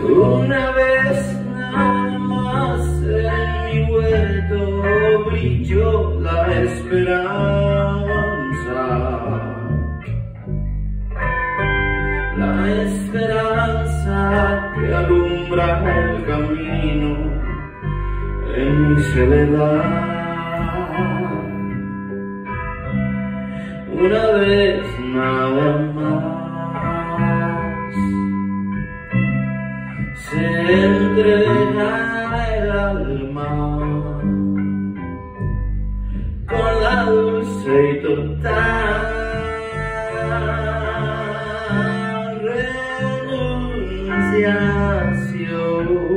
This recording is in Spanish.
Una vez nada más en mi huerto brilló la esperanza. La esperanza que alumbra el camino en mi soledad. Una vez nada más se entrega el alma con la dulce y total renunciación.